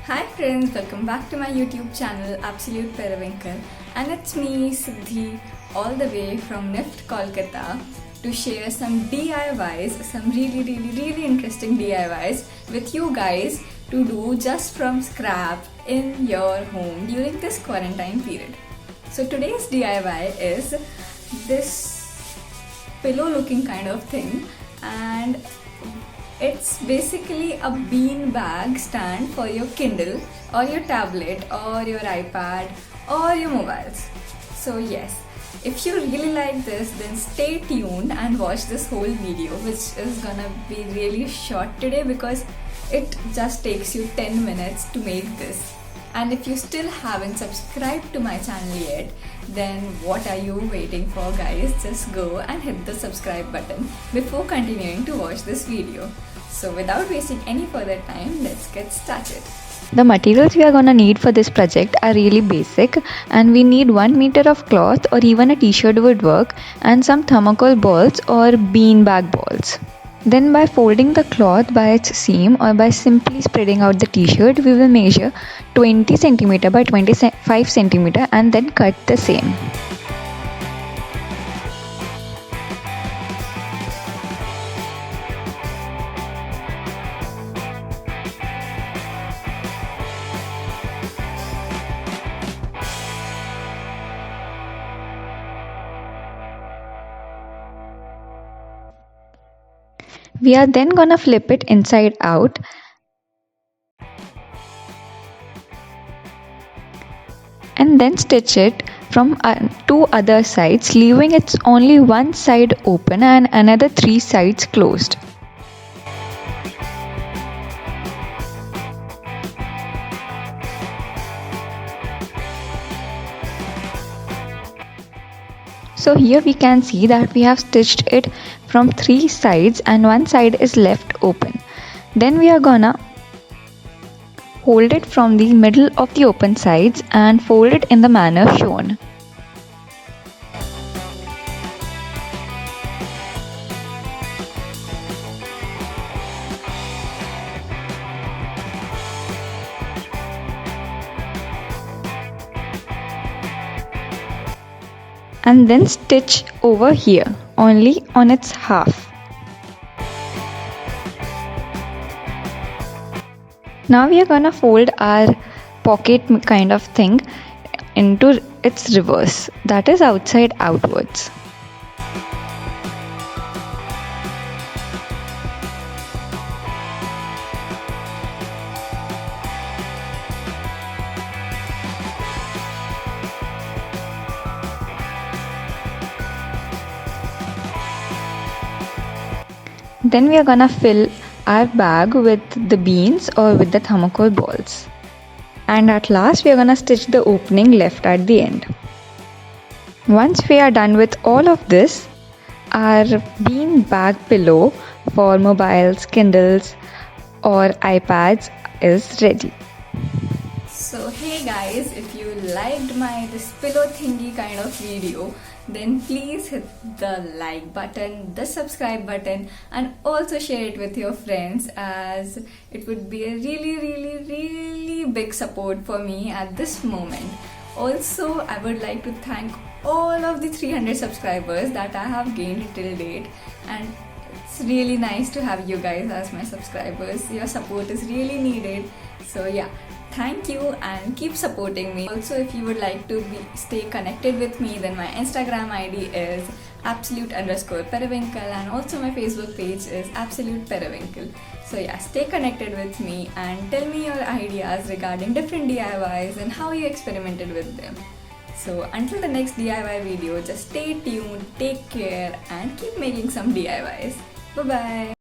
Hi friends, welcome back to my YouTube channel Absolute Periwinkle, and it's me Siddhi all the way from NIFT Kolkata to share some DIYs, some really interesting DIYs with you guys to do just from scrap in your home during this quarantine period. So today's DIY is this pillow looking kind of thing, and it's basically a bean bag stand for your Kindle or your tablet or your iPad or your mobiles. So yes, if you really like this, then stay tuned and watch this whole video, which is gonna be really short today because it just takes you 10 minutes to make this. And if you still haven't subscribed to my channel yet, then what are you waiting for, guys? Just go and hit the subscribe button before continuing to watch this video. So without wasting any further time, let's get started. The materials we are gonna need for this project are really basic, and we need 1 meter of cloth or even a t-shirt would work, and some thermocol balls or bean bag balls. Then by folding the cloth by its seam or by simply spreading out the t-shirt, we will measure 20 cm by 25 cm and then cut the same. We are then gonna flip it inside out and then stitch it from two other sides, leaving its only one side open and another 3 sides closed. So here we can see that we have stitched it from 3 sides and one side is left open. Then we are gonna hold it from the middle of the open sides and fold it in the manner shown. And then stitch over here only on its half. Now we are gonna fold our pocket kind of thing into its reverse, that is outside outwards. Then we are gonna fill our bag with the beans or with the thermocol balls. And at last we are gonna stitch the opening left at the end. Once we are done with all of this, our bean bag pillow for mobiles, Kindles or iPads is ready. So hey guys, if you liked my this pillow thingy kind of video, then please hit the like button, the subscribe button, and also share it with your friends, as it would be a really big support for me at this moment. Also, I would like to thank all of the 300 subscribers that I have gained till date, and it's really nice to have you guys as my subscribers. Your support is really needed. So yeah, thank you and keep supporting me. Also, if you would like to stay connected with me, then my Instagram ID is absolute_periwinkle, and also my Facebook page is Absolute Periwinkle. So yeah, stay connected with me and tell me your ideas regarding different DIYs and how you experimented with them. So until the next DIY video, just stay tuned, take care and keep making some DIYs. Bye bye.